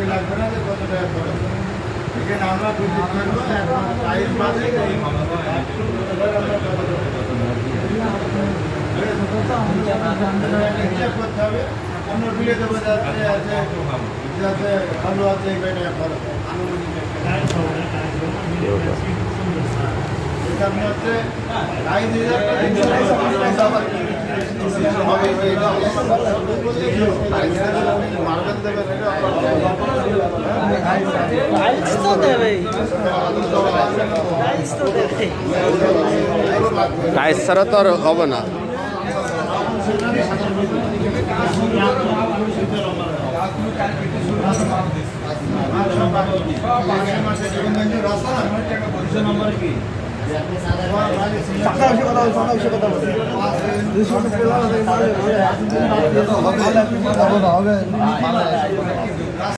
লাগবে না যে কত টাকা খরচ এখানে আমরা ভিজিট করবো এখন টাইম বাদে করতে হবে অন্য ভিড়ে দেবো যাতে আছে যাতে ভালো আছে এই টাকা খরচ আপনি হচ্ছে 2,500 টাইস ছাড়া তো আর হবে না। হবে